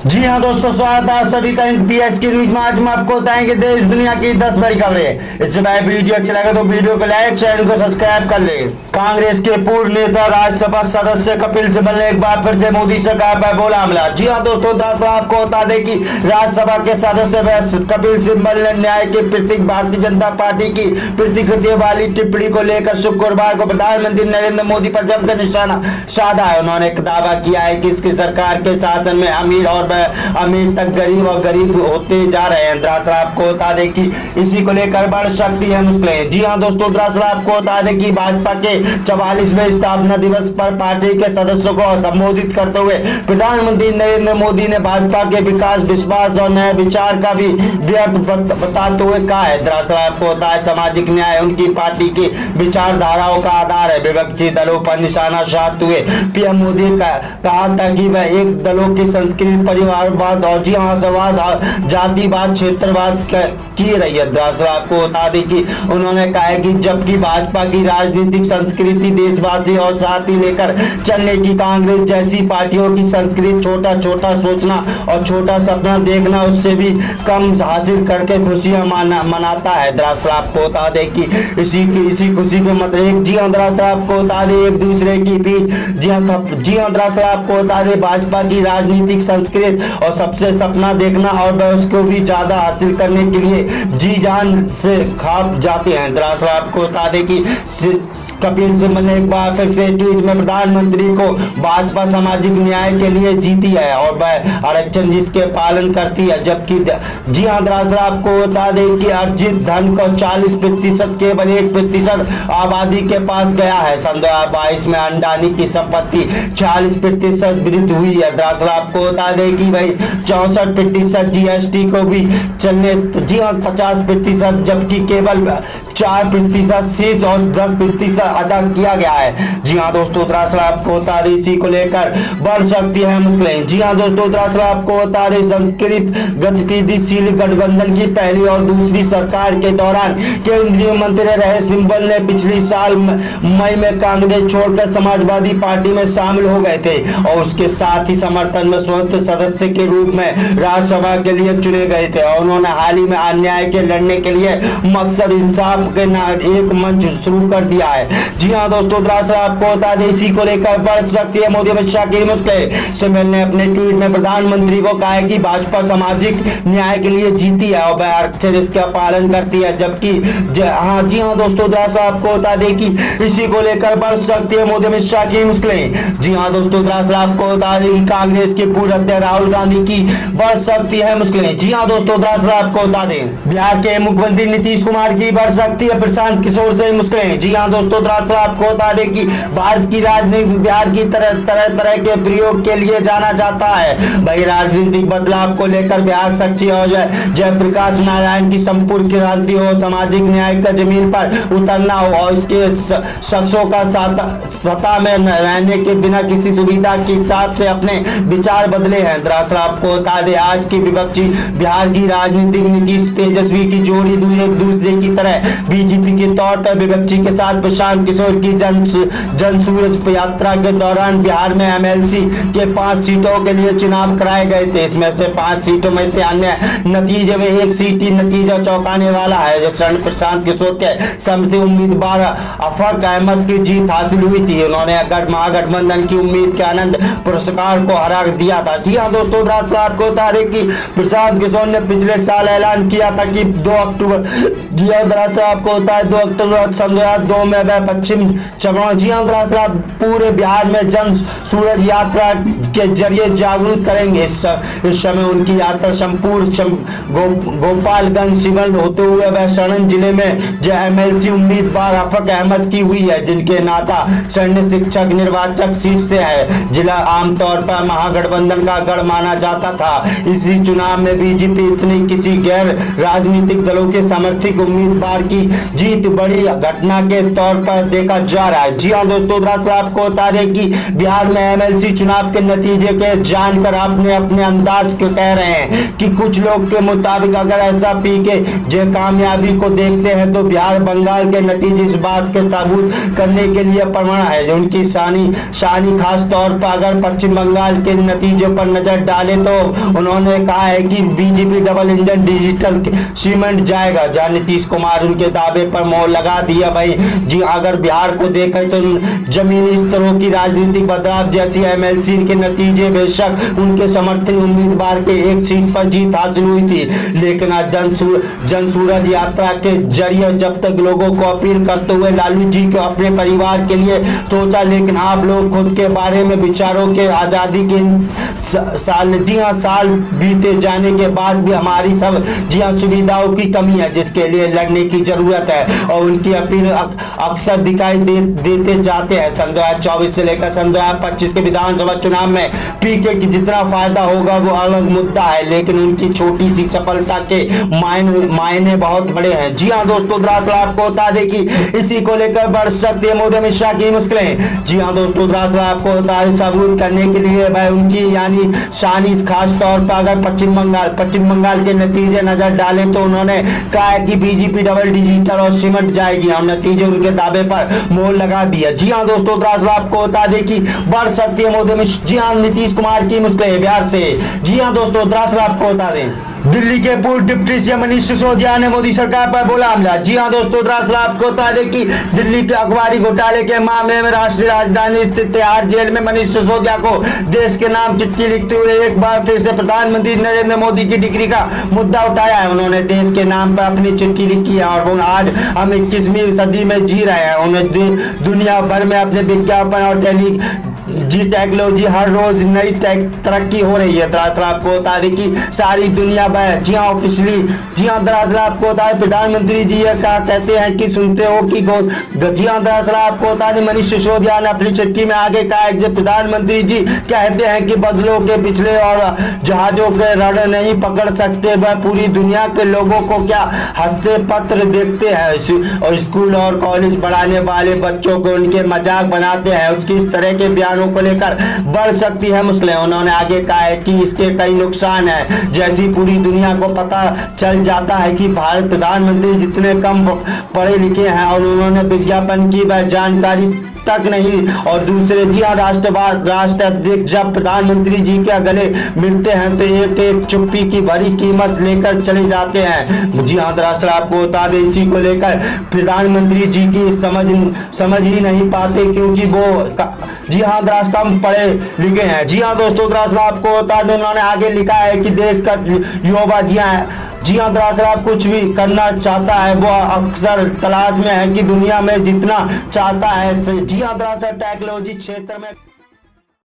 जी हाँ दोस्तों, स्वागत है आप सभी का पीएस की न्यूज में। आज हम आपको बताएंगे देश दुनिया की 10 बड़ी खबरें। इससे पहले वीडियो अच्छा लगा तो वीडियो को लाइक, चैनल को सब्सक्राइब कर ले। कांग्रेस के पूर्व नेता राज्यसभा सदस्य कपिल सिब्बल ने एक बार फिर से मोदी सरकार पर बोला हमला। जी हाँ दोस्तों, दरअसल आपको बता दें कि राज्यसभा के सदस्य कपिल सिब्बल ने न्याय के प्रतीक भारतीय जनता पार्टी की प्रतिकृति वाली टिप्पणी को लेकर शुक्रवार को प्रधानमंत्री नरेंद्र मोदी पर जमकर निशाना साधा है। उन्होंने दावा किया है कि इसकी सरकार के शासन में अमीर और अमीर तक गरीब और गरीब होते जा रहे हैं। दरअसल आपको बता दें कि इसी को लेकर बढ़ सकती है मुश्किलें। जी हाँ दोस्तों, दरअसल आपको बता दें कि भाजपा के 44वें स्थापना दिवस पर पार्टी के सदस्यों को संबोधित करते हुए प्रधानमंत्री नरेंद्र मोदी ने भाजपा के विकास, विश्वास और नए विचार का भी व्यर्थ बताते हुए कहा है। दरअसल आपको बता है सामाजिक न्याय उनकी पार्टी की विचारधाराओं का आधार है। विपक्षी दलों पर निशाना साधते हुए पीएम मोदी कहा था कि वह एक दलों की संस्कृति, परिवारवाद और जिहासवाद, जातिवाद, क्षेत्रवाद की रही है। दरअसल आपको बता दें कि उन्होंने कहा है कि जबकि भाजपा की राजनीतिक संस्कृति देशवासी और साथ ही लेकर चलने की कांग्रेस जैसी पार्टियों की संस्कृति छोटा छोटा सोचना और छोटा सपना देखना, उससे भी कम हासिल करके खुशियां मनाता है। दरअसल आपको बता दें कि इसी खुशी के मतलब जी हाँ, दरअसल आपको बता दें एक दूसरे की पीठ। जी हाँ, दरअसल आपको बता दें भाजपा की राजनीतिक संस्कृति और सबसे सपना देखना और वह उसको भी ज्यादा हासिल करने के लिए जी जान से खाप जाते हैं। दरअसल आपको बता दें कि कपिल सिब्बल ने एक बार फिर से ट्वीट में प्रधानमंत्री को भाजपा सामाजिक न्याय के लिए जीती है और वह आरक्षण जिसके पालन करती है। जबकि जी हाँ, दरअसल आपको बता दें कि अर्जित धन को 40% केवल 1% आबादी के पास गया है। सन 2022 में अंडानी की संपत्ति 40% वृद्धि हुई है। दरअसल आपको बता दें कि भाई 64% जीएसटी को भी चलने, जी हाँ 50%, जबकि केवल 4% शेष और 10% अदा किया गया है। जी हाँ दोस्तों, दरअसल आपको बता दें इसी को लेकर बढ़ सकती है मुश्किलें। जी हाँ दोस्तों, दरअसल आपको बता दें संस्कृत गतिविधिशील गठबंधन की पहली और दूसरी सरकार के दौरान केंद्रीय मंत्री रहे सिब्बल ने पिछले साल मई में कांग्रेस छोड़कर समाजवादी पार्टी में शामिल हो गए थे और उसके साथ ही समर्थन में स्वतंत्र सदस्य के रूप में राज्यसभा के लिए चुने गए थे। और उन्होंने हाल ही में अन्याय के लड़ने के लिए मकसद इंसाफ के एक मंच शुरू कर दिया है। जी हाँ दोस्तों, दरअसल आपको बता दें इसी को लेकर बढ़ सकती है मोदी अमित शाह की मुश्किलें। सिब्बल ने अपने ट्वीट में प्रधानमंत्री को कहा है कि भाजपा सामाजिक न्याय के लिए जीती है और वह आरक्षण इसका पालन करती है। जबकि जी हाँ दोस्तों, दरअसल आपको बता दें कि इसी को लेकर बढ़ सकती है मोदी अमित शाह की मुश्किलें। जी हाँ दोस्तों, दरअसल आपको बता दें कि कांग्रेस के पूर्व अध्यक्ष राहुल गांधी की बढ़ सकती है मुश्किलें। जी हाँ दोस्तों, दरअसल आपको बता दें बिहार के मुख्यमंत्री नीतीश कुमार की बढ़ सकती है प्रशांत किशोर से मुश्किलें। जी हाँ दोस्तों, दरअसल आपको बता दें कि भारत की राजनीति बिहार की तरह के प्रयोग के लिए जाना जाता है। भाई राजनीतिक बदलाव को लेकर बिहार शक्ति और जयप्रकाश नारायण की संपूर्ण क्रांति हो, सामाजिक न्याय का जमीन पर उतरना हो और इसके शख्सों का सत्ता में रहने के बिना किसी सुविधा के हिसाब से अपने विचार बदले हैं। दरअसल आपको बता दें आज की विपक्षी बिहार की राजनीतिक नीतीश तेजस्वी की जोड़ी एक दूसरे की तरह बीजेपी के तौर पर विपक्षी के साथ प्रशांत किशोर की जन सूरज यात्रा के दौरान बिहार में एमएलसी के 5 सीटों के लिए चुनाव कराए गए थे। इसमें से 5 सीटों में से अन्य नतीजे में एक सीट ही नतीजा चौंकाने वाला है। प्रशांत किशोर के समर्थी उम्मीदवार अफक अहमद की जीत हासिल हुई थी। उन्होंने महागठबंधन की उम्मीद के आनंद पुरस्कार को हरा दिया था। जी हाँ दोस्तों, दरअसल आपको बता दें कि प्रशांत किशोर ने पिछले साल ऐलान किया था कि 2 अक्टूबर, जी हाँ दरअसल आपको होता है 2 अक्टूबर सन 2002 में वह पश्चिम चंपारण, जी हाँ दरअसल आप पूरे बिहार में जन सूरज यात्रा के जरिए जागरूक करेंगे। इस समय उनकी यात्रा संपूर्ण गोपालगंज शिवल होते हुए वह सारण जिले में जो एमएलसी उम्मीदवार अफक अहमद की हुई है, जिनके नाता सैन्य शिक्षक निर्वाचक सीट से है। जिला आमतौर पर महागठबंधन का गढ़ माना जाता था। इसी चुनाव में बीजेपी इतनी किसी गैर राजनीतिक दलों के समर्थित उम्मीदवार की जीत बड़ी घटना के तौर पर देखा जा रहा है। जी हाँ दोस्तों, दरअसल आपको बता दें कि बिहार में एमएलसी चुनाव के नतीजे के जानकर आपने अपने अंदाज के कह रहे हैं कि कुछ लोग के मुताबिक अगर ऐसा पी के जो कामयाबी को देखते हैं तो बिहार बंगाल के नतीजे इस बात के साबुत करने के लिए प्रमाण है। उनकी शानी खास तौर पर अगर पश्चिम बंगाल के नतीजों पर नजर नजर डाले तो उन्होंने कहा है कि BJP double engine digital cement जाएगा। जहां नीतीश कुमार उनके दावे पर मोहर लगा दिया। भाई जी अगर बिहार को देखें तो जमीनी स्तरों की राजनीतिक बदलाव जैसी एमएलसी के नतीजे बेशक उनके समर्थन उम्मीदवार के एक सीट पर जीत हासिल हुई थी, लेकिन आज जनसूरज यात्रा के जरिए जब तक लोगों को अपील करते हुए लालू जी को अपने परिवार के लिए सोचा, लेकिन आप लोग खुद के बारे में विचारों के आजादी के साल बीते जाने के बाद भी हमारी सब सुविधाओं की कमी है जिसके लिए लड़ने की जरूरत है और उनकी अपील अक्सर दिखाई देते जाते हैं। सन 2024 से लेकर सन 2025 के विधानसभा चुनाव में पीके की जितना फायदा होगा वो अलग मुद्दा है, लेकिन उनकी छोटी सी सफलता के मायने बहुत बड़े हैं। जी हाँ दोस्तों, दरअसल आपको बता दें कि इसी को लेकर बढ़ सकती है मोदी अमित शाह की मुश्किलें। जी हाँ दोस्तों, दरअसल आपको बता दें सबूत करने के लिए भाई उनकी यानी शानी खास तौर पर अगर पश्चिम बंगाल के नतीजे नजर डाले तो उन्होंने कहा है कि बीजेपी डबल डिजिटल और सिमट जाएगी और नतीजे उनके दावे पर मोहर लगा दिया। जी हाँ दोस्तों, दरअसल आपको बता दें कि बढ़ सकती है मोदी अमित जी हाँ नीतीश कुमार की मुश्किलें बिहार से। जी हाँ दोस्तों, दरअसल आपको बता दें दिल्ली के पूर्व डिप्टी सीएम मनीष सिसोदिया ने मोदी सरकार पर बोला हमला। जी हाँ दोस्तों, दरअसल आपको बता दें कि दिल्ली के अखबारी घोटाले के मामले में राष्ट्रीय राजधानी स्थित तिहाड़ जेल में मनीष सिसोदिया को देश के नाम चिट्ठी लिखते हुए एक बार फिर से प्रधानमंत्री नरेंद्र मोदी की डिग्री का मुद्दा उठाया है। उन्होंने देश के नाम पर अपनी चिट्ठी लिखी है और आज हम 21वीं सदी में जी रहे हैं। उन्हें दुनिया भर में अपने विज्ञापन और टेक्नोलॉजी हर रोज नई तरक्की हो रही है। दरअसल आपको बता दें कि सारी दुनिया में जी हाँ ऑफिशियली जी हाँ दरअसल आपको बता दें प्रधानमंत्री जी ये कहा कहते हैं कि सुनते हो कि जी हाँ दरअसल आपको बता दें मनीष सिसोदिया ने अपनी चिट्ठी में आगे कहा है कि प्रधानमंत्री जी कहते हैं कि बदलों के पिछले और जहाजों के रड़ नहीं पकड़ सकते, वह पूरी दुनिया के लोगों को क्या हंसते पत्र देखते हैं और स्कूल और कॉलेज बढ़ाने वाले बच्चों को उनके मजाक बनाते हैं। उसकी इस तरह के बयानों को लेकर बढ़ सकती है मुश्किलें। उन्होंने आगे कहा है कि इसके कई नुकसान हैं, जैसी पूरी दुनिया को पता चल जाता है कि भारत प्रधानमंत्री जितने कम पढ़े लिखे हैं और उन्होंने विज्ञापन की वह जानकारी तक नहीं, और दूसरे जी हाँ राष्ट्र अध्यक्ष जब प्रधानमंत्री जी के गले मिलते हैं तो एक एक चुप्पी की भरी कीमत लेकर चले जाते हैं। जी हाँ दरअसल आपको बता दें इसी को लेकर प्रधानमंत्री जी की समझ ही नहीं पाते क्योंकि वो जी हाँ दरअसल कम पढ़े लिखे हैं। जी हाँ दोस्तों, दरअसल आपको बता दें उन्होंने आगे लिखा है कि देश का युवा जी हाँ दरअसल आप कुछ भी करना चाहता है वो अक्सर तलाश में है कि दुनिया में जितना चाहता है। जी हाँ दरअसल टेक्नोलॉजी क्षेत्र में